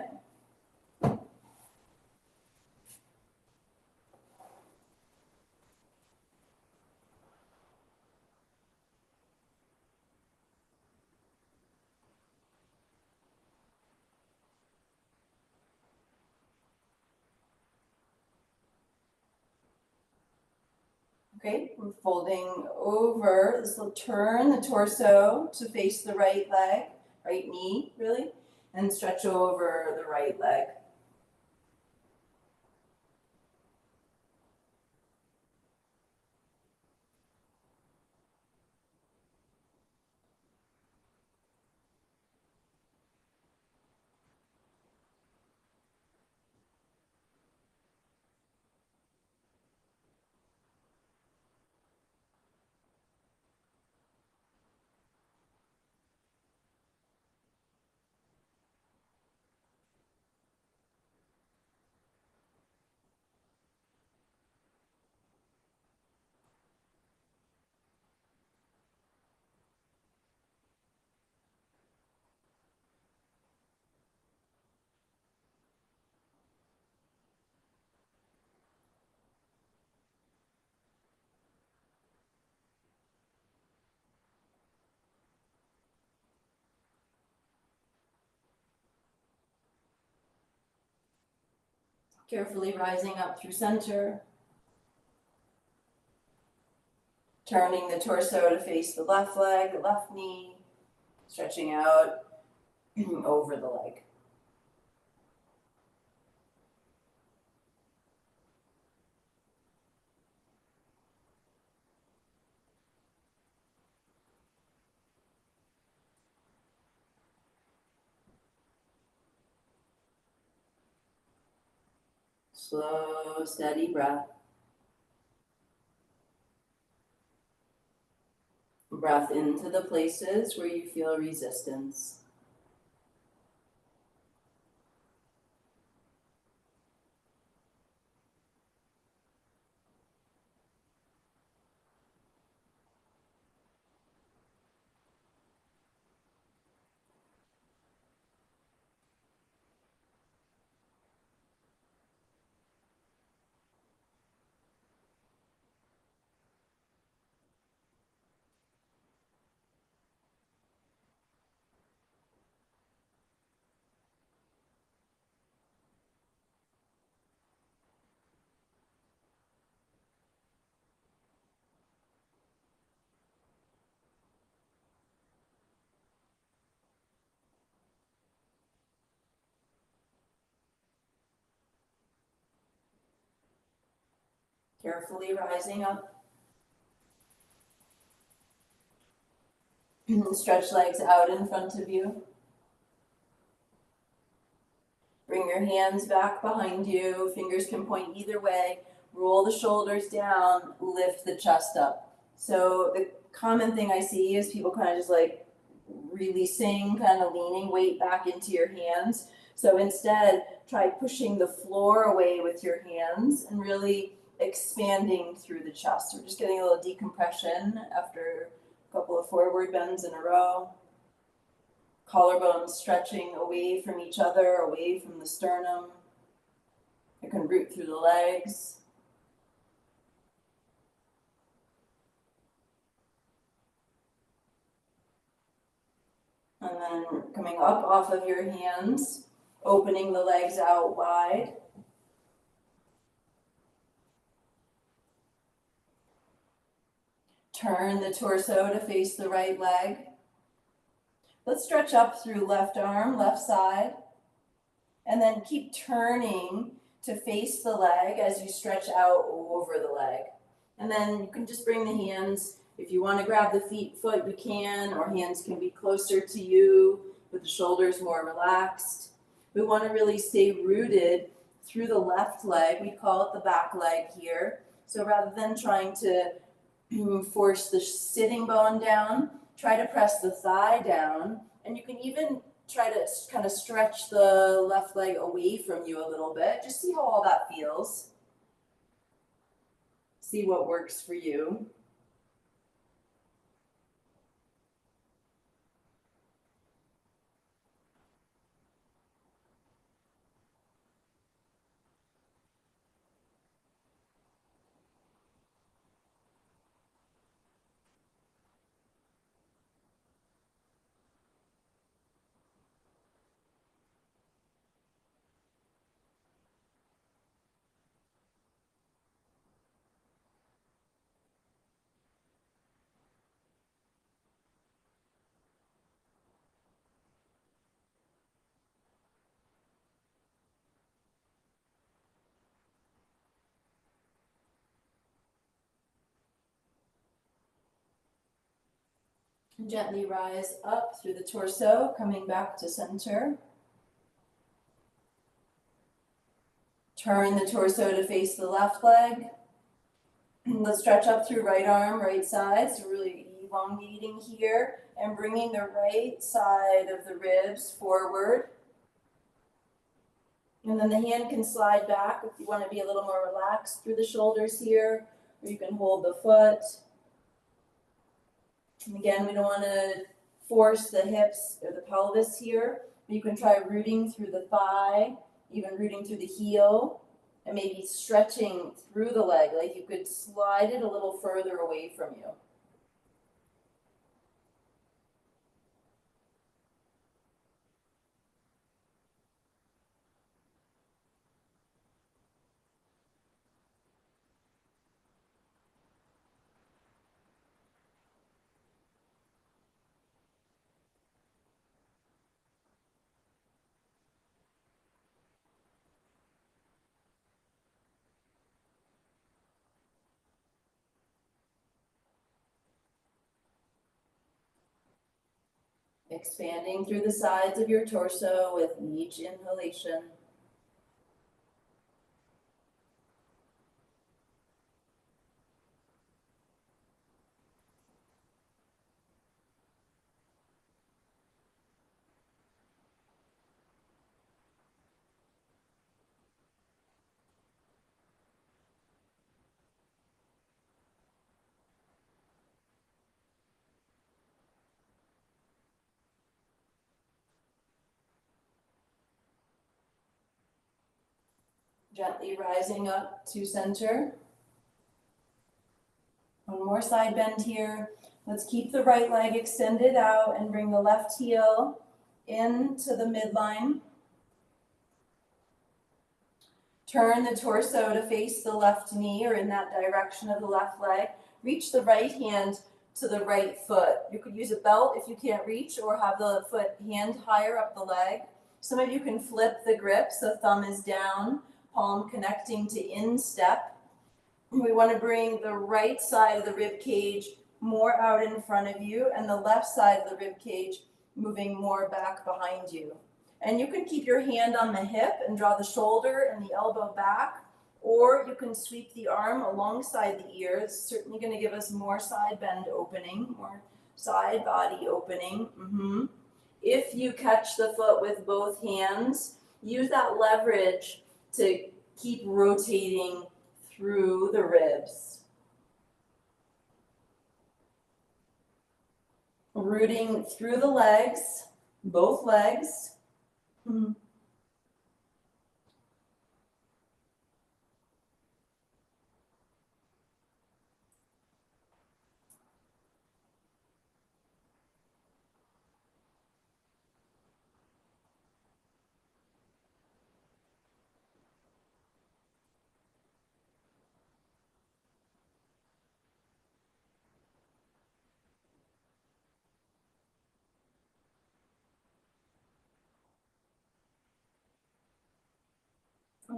Okay, we're folding over. This will turn the torso to face the right leg, right knee, really, and stretch over the right leg. Carefully rising up through center. Turning the torso to face the left leg, the left knee, stretching out over the leg. Slow, steady breath. Breath into the places where you feel resistance. Carefully rising up. Stretch legs out in front of you. Bring your hands back behind you. Fingers can point either way. Roll the shoulders down. Lift the chest up. So the common thing I see is people kind of just like releasing, kind of leaning weight back into your hands. So instead, try pushing the floor away with your hands and really expanding through the chest. We're just getting a little decompression after a couple of forward bends in a row. Collarbones stretching away from each other, away from the sternum. You can root through the legs. And then coming up off of your hands, opening the legs out wide. Turn the torso to face the right leg. Let's stretch up through left arm, left side. And then keep turning to face the leg as you stretch out over the leg. And then you can just bring the hands. If you want to grab the foot, you can, or hands can be closer to you with the shoulders more relaxed. We want to really stay rooted through the left leg. We call it the back leg here. So rather than trying to force the sitting bone down, try to press the thigh down. And you can even try to kind of stretch the left leg away from you a little bit. Just see how all that feels. See what works for you. Gently rise up through the torso, coming back to center. Turn the torso to face the left leg. Let's stretch up through right arm, right side, so really elongating here and bringing the right side of the ribs forward. And then the hand can slide back if you want to be a little more relaxed through the shoulders here, or you can hold the foot. And again, we don't want to force the hips or the pelvis here, but you can try rooting through the thigh, even rooting through the heel, and maybe stretching through the leg, like you could slide it a little further away from you. Expanding through the sides of your torso with each inhalation. Gently rising up to center. One more side bend here. Let's keep the right leg extended out and bring the left heel into the midline. Turn the torso to face the left knee or in that direction of the left leg. Reach the right hand to the right foot. You could use a belt if you can't reach, or have the foot hand higher up the leg. Some of you can flip the grip, so thumb is down, palm connecting to instep. We want to bring the right side of the rib cage more out in front of you and the left side of the rib cage moving more back behind you. And you can keep your hand on the hip and draw the shoulder and the elbow back, or you can sweep the arm alongside the ear. It's certainly going to give us more side bend opening, more side body opening. If you catch the foot with both hands, use that leverage to keep rotating through the ribs. Rooting through the legs, both legs.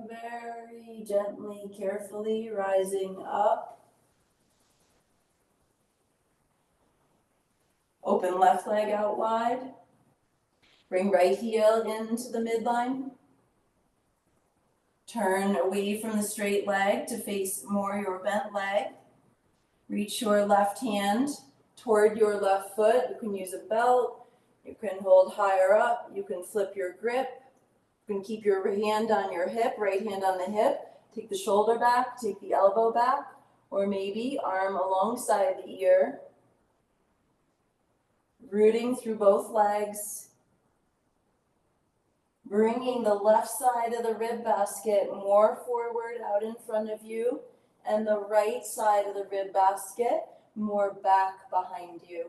Very gently, carefully rising up. Open left leg out wide. Bring right heel into the midline. Turn away from the straight leg to face more your bent leg. Reach your left hand toward your left foot. You can use a belt. You can hold higher up, you can flip your grip, you can keep your hand on your hip, right hand on the hip, take the shoulder back, take the elbow back, or maybe arm alongside the ear, rooting through both legs, bringing the left side of the rib basket more forward out in front of you, and the right side of the rib basket more back behind you.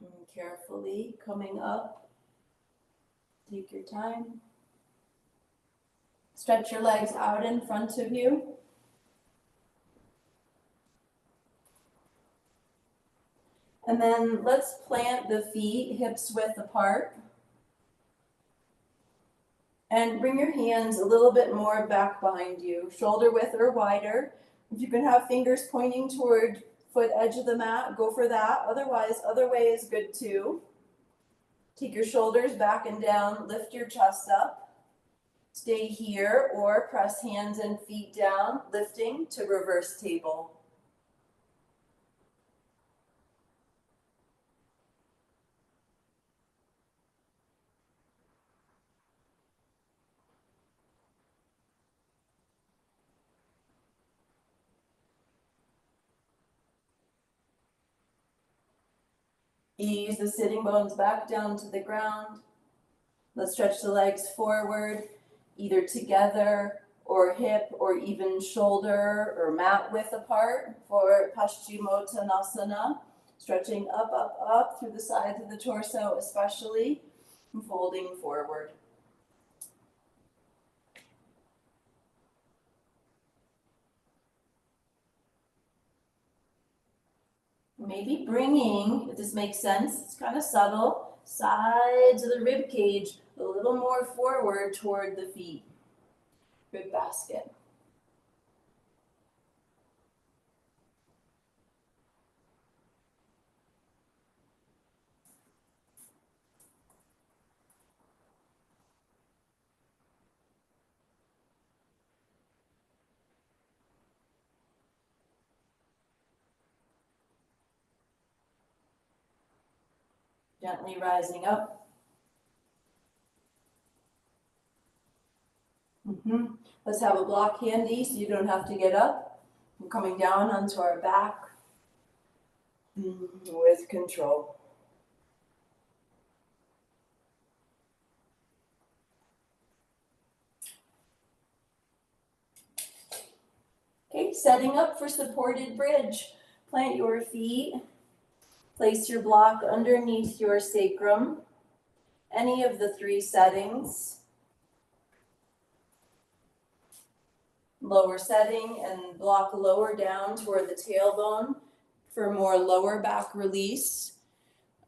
And carefully coming up, take your time. Stretch your legs out in front of you. And then let's plant the feet hips width apart. And bring your hands a little bit more back behind you, shoulder width or wider. If you can have fingers pointing toward foot edge of the mat, go for that. Otherwise, other way is good too. Take your shoulders back and down, lift your chest up. Stay here or press hands and feet down, lifting to reverse table. Ease the sitting bones back down to the ground. Let's stretch the legs forward, either together or hip or even shoulder or mat width apart for Paschimottanasana. Stretching up, up, up through the sides of the torso especially, and folding forward. Maybe bringing, if this makes sense, it's kind of subtle, sides of the rib cage a little more forward toward the feet. Rib basket. Gently rising up. Let's have a block handy so you don't have to get up. We're coming down onto our back with control. Okay, setting up for supported bridge. Plant your feet. Place your block underneath your sacrum. Any of the three settings. Lower setting and block lower down toward the tailbone for more lower back release,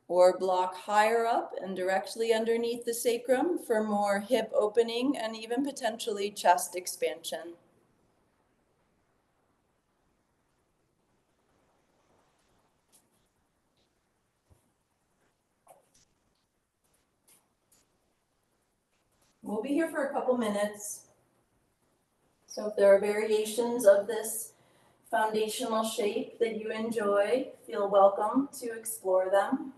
or block higher up and directly underneath the sacrum for more hip opening and even potentially chest expansion. We'll be here for a couple minutes. So if there are variations of this foundational shape that you enjoy, feel welcome to explore them.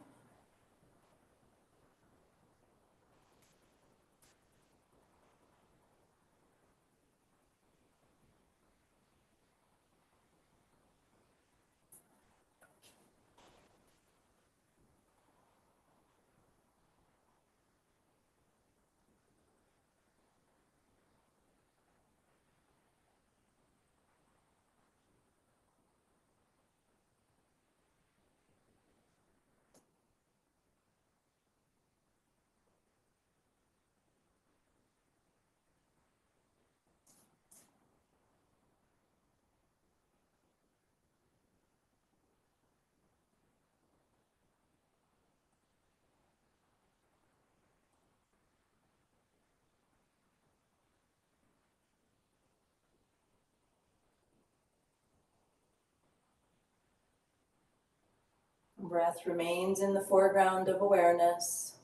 Breath remains in the foreground of awareness.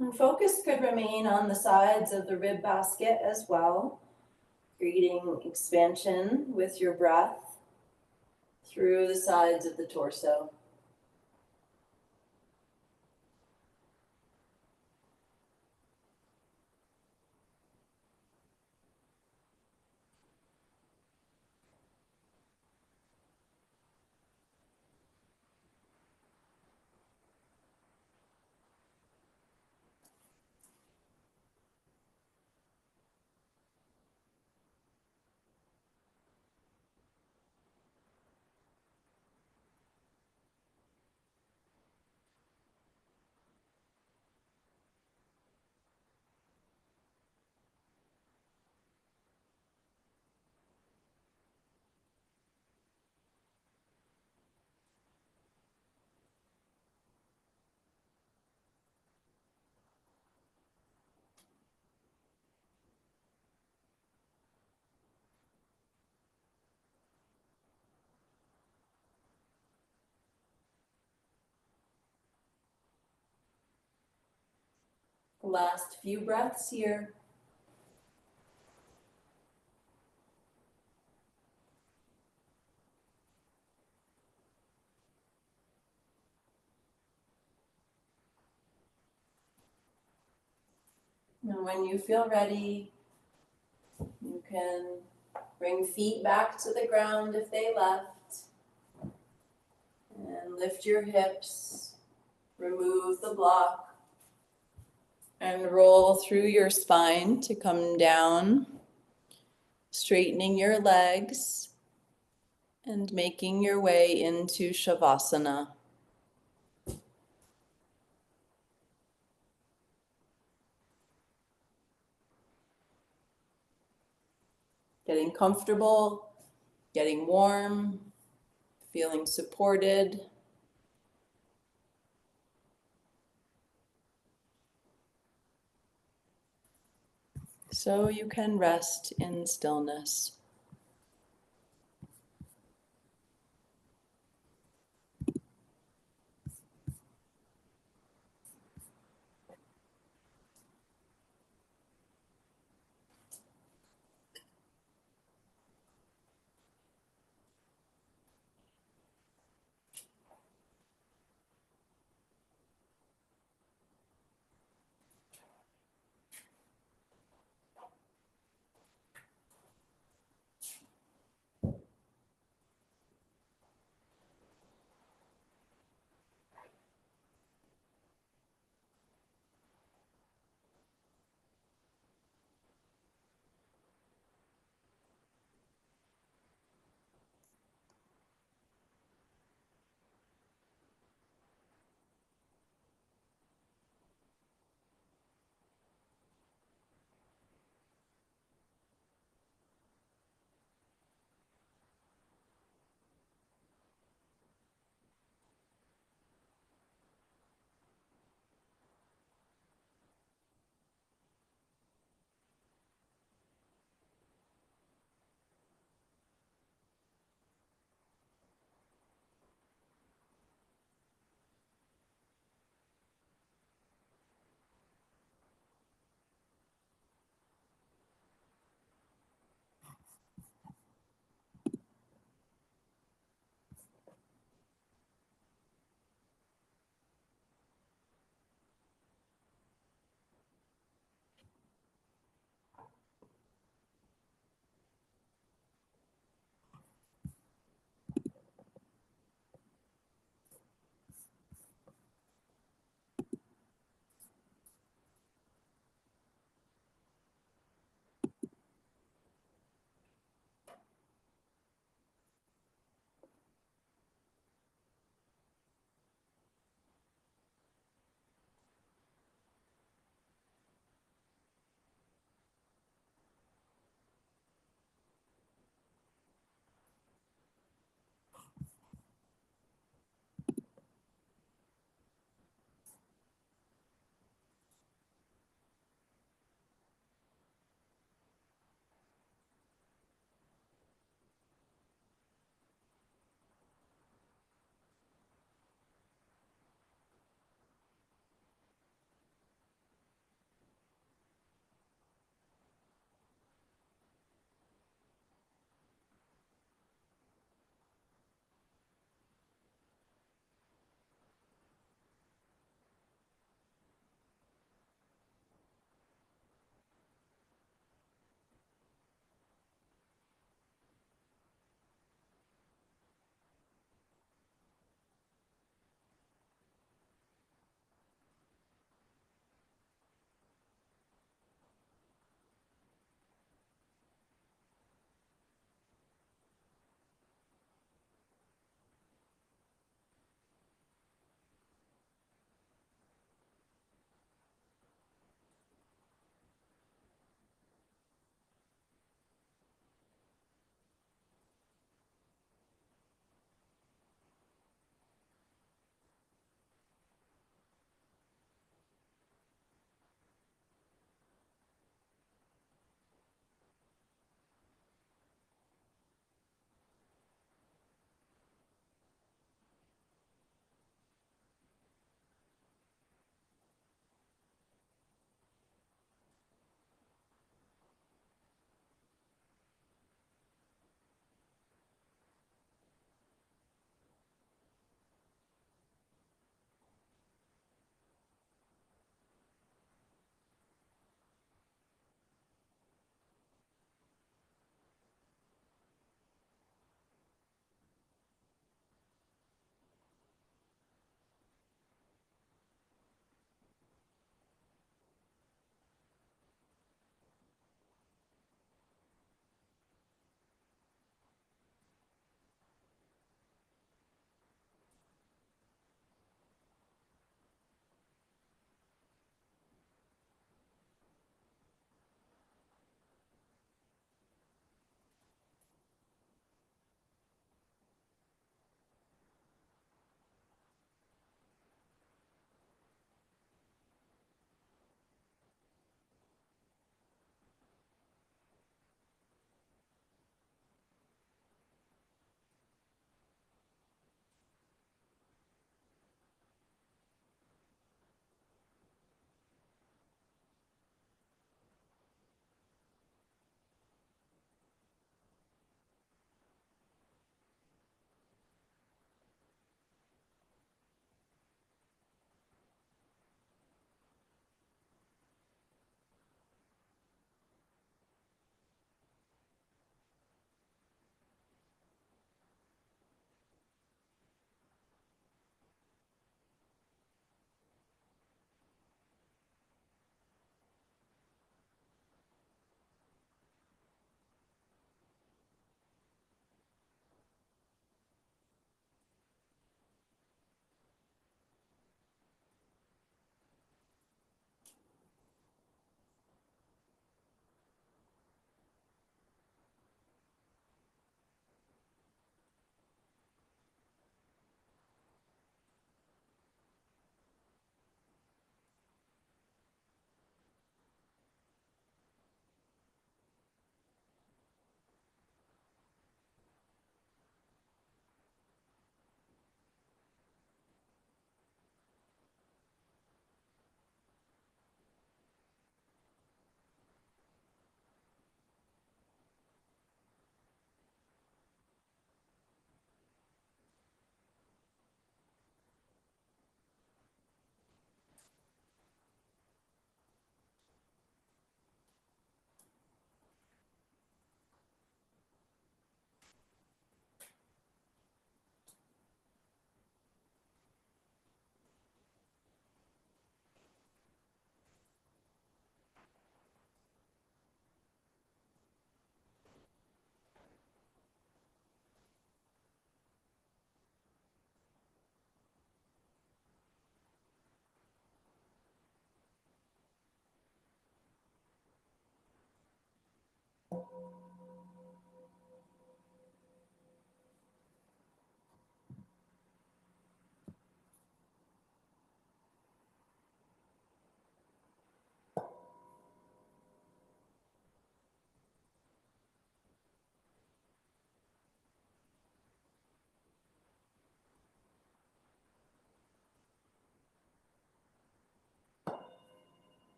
And focus could remain on the sides of the rib basket as well, creating expansion with your breath through the sides of the torso. Last few breaths here. And when you feel ready, you can bring feet back to the ground if they left. And lift your hips, remove the block, and roll through your spine to come down, straightening your legs and making your way into Shavasana. Getting comfortable, getting warm, feeling supported. So you can rest in stillness.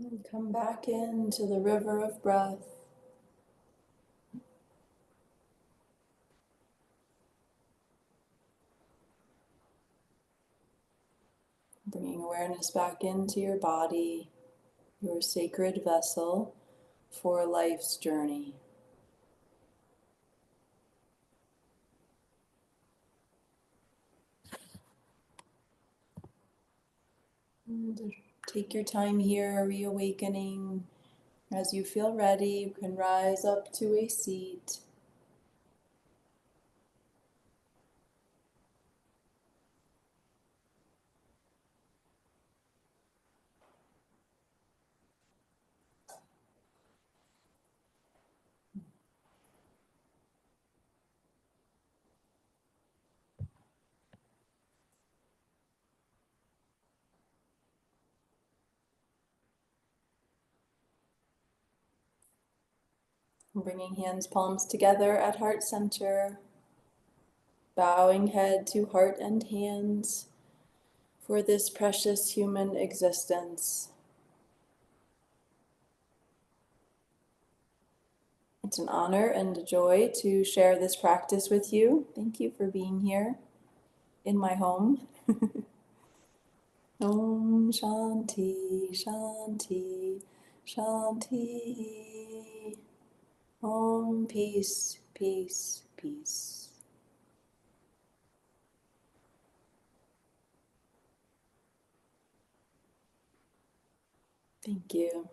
And come back into the river of breath. Bringing awareness back into your body, your sacred vessel for life's journey. And take your time here, reawakening. As you feel ready, you can rise up to a seat. Bringing hands, palms together at heart center. Bowing head to heart and hands for this precious human existence. It's an honor and a joy to share this practice with you. Thank you for being here in my home. Om Shanti, Shanti, Shanti. Om peace, peace, peace. Thank you.